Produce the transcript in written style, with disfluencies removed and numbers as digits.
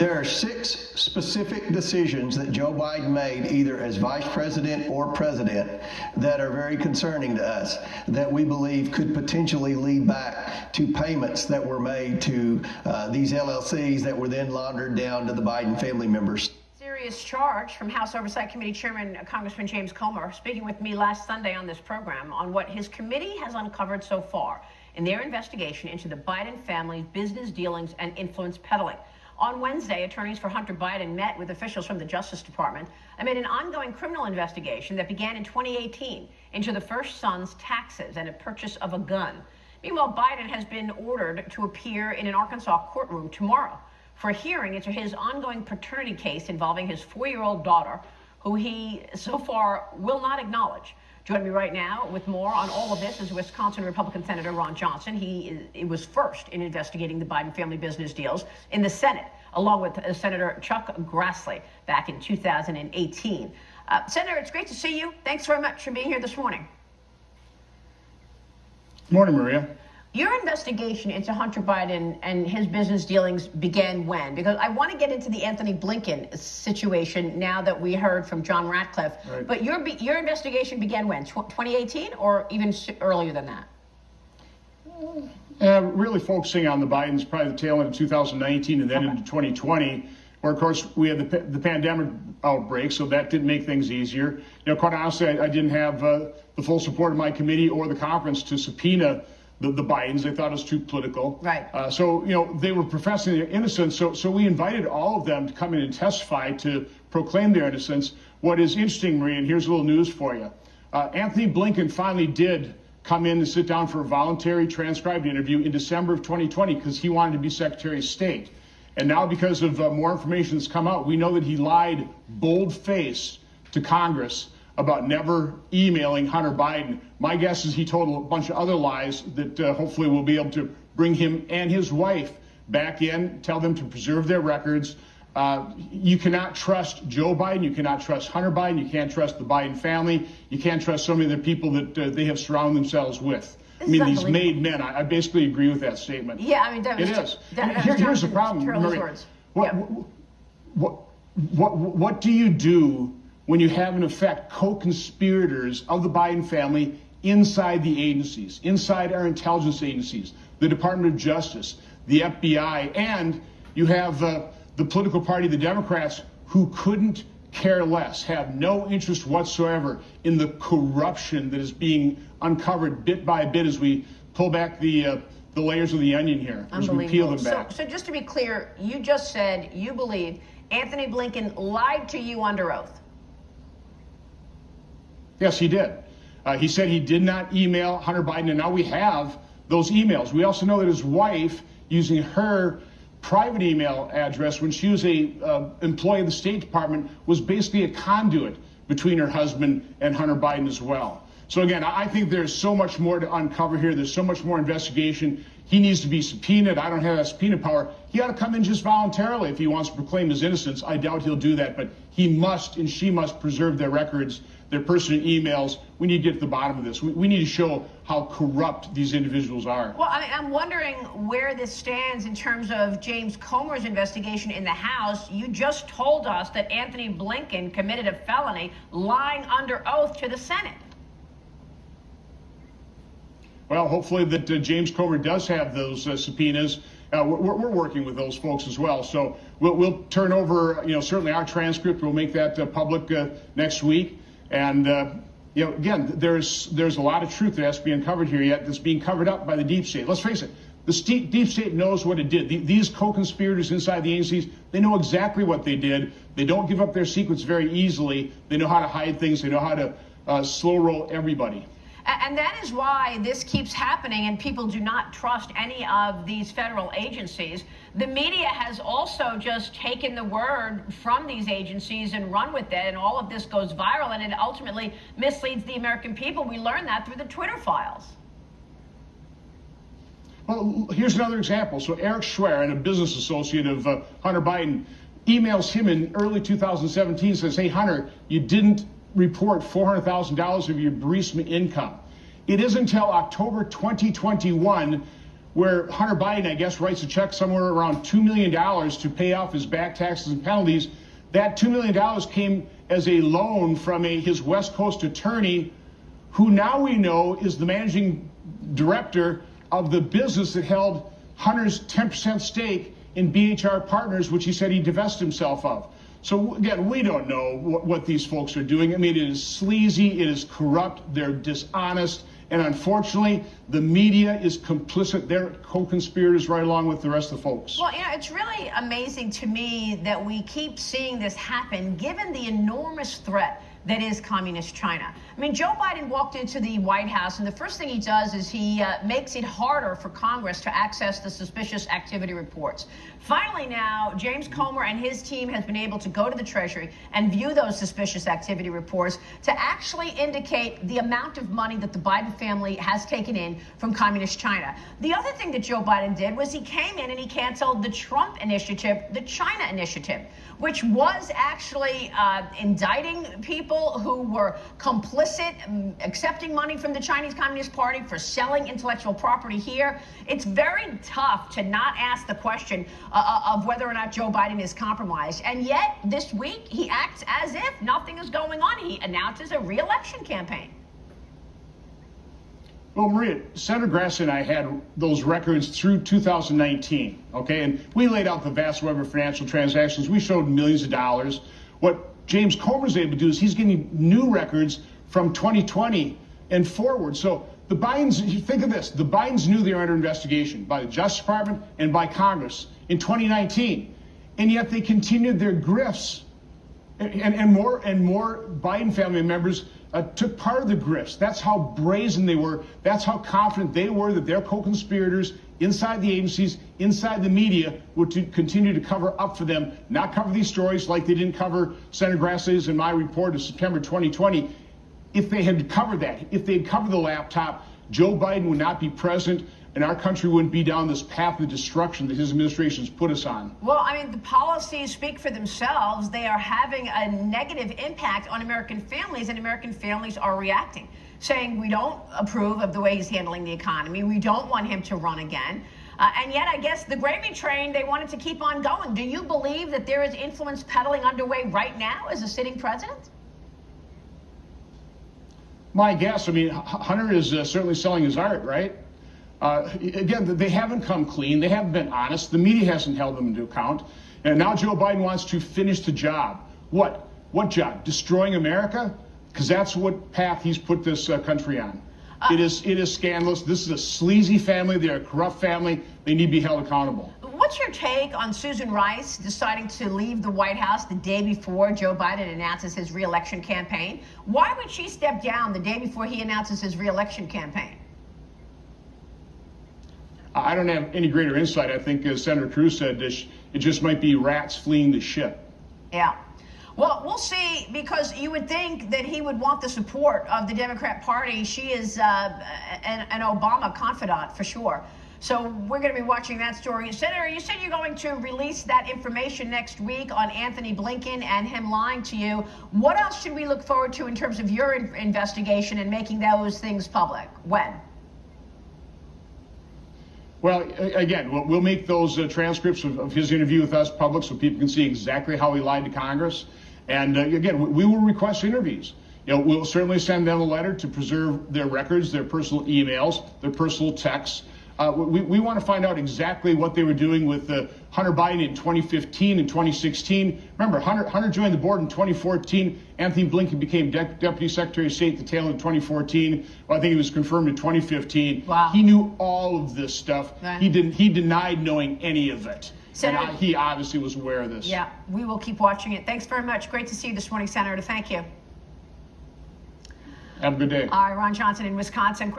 There are 6 specific decisions that Joe Biden made either as vice president or president that are very concerning to us, that we believe could potentially lead back to payments that were made to these LLCs that were then laundered down to the Biden family members. Serious charge from House Oversight Committee Chairman Congressman James Comer speaking with me last Sunday on this program on what his committee has uncovered so far in their investigation into the Biden family's business dealings and influence peddling. On Wednesday, attorneys for Hunter Biden met with officials from the Justice Department amid an ongoing criminal investigation that began in 2018 into the first son's taxes and a purchase of a gun. Meanwhile, Biden has been ordered to appear in an Arkansas courtroom tomorrow for a hearing into his ongoing paternity case involving his 4-year-old daughter, who he so far will not acknowledge. Joining me right now with more on all of this is Wisconsin Republican Senator Ron Johnson. He was first in investigating the Biden family business deals in the Senate, along with Senator Chuck Grassley back in 2018. Senator, it's great to see you. Thanks very much for being here this morning. Good morning, Maria. Your investigation into Hunter Biden and his business dealings began when? Because I want to get into the Anthony Blinken situation now that we heard from John Ratcliffe. Right. But your investigation began when? 2018 or even earlier than that? Really focusing on the Bidens, probably the tail end of 2019 and then into 2020, where, of course, we had the pandemic outbreak, so that didn't make things easier. You know, quite honestly, I didn't have the full support of my committee or the conference to subpoena the Bidens. They thought it was too political. Right. So, you know, they were professing their innocence. So we invited all of them to come in and testify to proclaim their innocence. What is interesting, Maria, and here's a little news for you. Anthony Blinken finally did come in and sit down for a voluntary transcribed interview in December of 2020 because he wanted to be Secretary of State. And now because of more information that's come out, we know that he lied bold-faced to Congress about never emailing Hunter Biden. My guess is he told a bunch of other lies that hopefully we'll be able to bring him and his wife back in, tell them to preserve their records. You cannot trust Joe Biden. You cannot trust Hunter Biden. You can't trust the Biden family. You can't trust so many of the people that they have surrounded themselves with. I mean, these made men. I basically agree with that statement. Yeah, I mean, that was it is. Here's the problem, Maria. What do you do when you have, in effect, co-conspirators of the Biden family inside the agencies, inside our intelligence agencies, the Department of Justice, the FBI, and you have the political party, the Democrats, who couldn't care less, have no interest whatsoever in the corruption that is being uncovered bit by bit as we pull back the layers of the onion here, as we peel them back. So just to be clear, you just said you believe Anthony Blinken lied to you under oath. Yes, he did. He said he did not email Hunter Biden, and now we have those emails. We also know that his wife, using her private email address when she was a employee of the State Department, was basically a conduit between her husband and Hunter Biden as well. So again, I think there's so much more to uncover here. There's so much more investigation. He needs to be subpoenaed. I don't have that subpoena power. He ought to come in just voluntarily if he wants to proclaim his innocence. I doubt he'll do that, but he must and she must preserve their records, their personal emails. We need to get to the bottom of this. We need to show how corrupt these individuals are. Well, I'm wondering where this stands in terms of James Comer's investigation in the House. You just told us that Anthony Blinken committed a felony lying under oath to the Senate. Well, hopefully that James Comer does have those subpoenas. We're working with those folks as well. So we'll turn over, certainly our transcript. We'll make that public next week. And, again, there's a lot of truth that has to be uncovered here yet that's being covered up by the deep state. Let's face it, the deep state knows what it did. These co-conspirators inside the agencies, they know exactly what they did. They don't give up their secrets very easily. They know how to hide things. They know how to slow roll everybody. And that is why this keeps happening and people do not trust any of these federal agencies. The media has also just taken the word from these agencies and run with it, and all of this goes viral, and it ultimately misleads the American people. We learned that through the Twitter files. Well, here's another example. So Eric Schwer, a business associate of Hunter Biden, emails him in early 2017, says, hey, Hunter, you didn't report $400,000 of your Burisma income. It isn't until October 2021 where Hunter Biden, I guess, writes a check somewhere around $2 million to pay off his back taxes and penalties. That $2 million came as a loan from his West Coast attorney, who now we know is the managing director of the business that held Hunter's 10% stake in BHR Partners, which he said he divested himself of. So again, we don't know what these folks are doing. I mean, it is sleazy, it is corrupt, they're dishonest, and unfortunately, the media is complicit. They're co-conspirators right along with the rest of the folks. Well, it's really amazing to me that we keep seeing this happen, given the enormous threat that is communist China. I mean, Joe Biden walked into the White House, and the first thing he does is he makes it harder for Congress to access the suspicious activity reports. Finally now, James Comer and his team has been able to go to the Treasury and view those suspicious activity reports to actually indicate the amount of money that the Biden family has taken in from communist China. The other thing that Joe Biden did was he came in and he canceled the Trump initiative, the China initiative, which was actually indicting people who were complicit, accepting money from the Chinese Communist Party for selling intellectual property here. It's very tough to not ask the question of whether or not Joe Biden is compromised. And yet, this week, he acts as if nothing is going on. He announces a re-election campaign. Well, Maria, Senator Grassley and I had those records through 2019, okay? And we laid out the vast web of financial transactions. We showed millions of dollars. What James Comer is able to do is he's getting new records from 2020 and forward. So the Bidens, think of this, the Bidens knew they were under investigation by the Justice Department and by Congress in 2019, and yet they continued their grifts. And more Biden family members took part of the grifts. That's how brazen they were. That's how confident they were that their co-conspirators inside the agencies, inside the media, would continue to cover up for them, not cover these stories like they didn't cover Senator Grassley's and my report of September 2020. If they had covered that, if they had covered the laptop, Joe Biden would not be president, and our country wouldn't be down this path of destruction that his administration's put us on. Well, I mean, the policies speak for themselves. They are having a negative impact on American families, and American families are reacting, saying we don't approve of the way he's handling the economy. We don't want him to run again. And yet, I guess the gravy train, they wanted to keep on going. Do you believe that there is influence peddling underway right now as a sitting president? My guess, I mean, Hunter is certainly selling his art, right? Again, they haven't come clean. They haven't been honest. The media hasn't held them into account. And now Joe Biden wants to finish the job. What? What job? Destroying America? Because that's what path he's put this country on. It is scandalous. This is a sleazy family. They're a corrupt family. They need to be held accountable. What's your take on Susan Rice deciding to leave the White House the day before Joe Biden announces his re-election campaign? Why would she step down the day before he announces his re-election campaign? I don't have any greater insight. I think, as Senator Cruz said, it just might be rats fleeing the ship. Yeah. Well, we'll see, because you would think that he would want the support of the Democrat Party. She is an Obama confidant for sure. So we're going to be watching that story. Senator, you said you're going to release that information next week on Anthony Blinken and him lying to you. What else should we look forward to in terms of your investigation and making those things public? When? Well, again, we'll make those transcripts of his interview with us public so people can see exactly how he lied to Congress. And again, we will request interviews. You know, we'll certainly send them a letter to preserve their records, their personal emails, their personal texts. We want to find out exactly what they were doing with Hunter Biden in 2015 and 2016. Remember, Hunter joined the board in 2014. Anthony Blinken became Deputy Secretary of State at the tail end of 2014. Well, I think he was confirmed in 2015. Wow. He knew all of this stuff. Right. He denied knowing any of it. Senator, and he obviously was aware of this. Yeah, we will keep watching it. Thanks very much. Great to see you this morning, Senator. Thank you. Have a good day. All right, Ron Johnson in Wisconsin.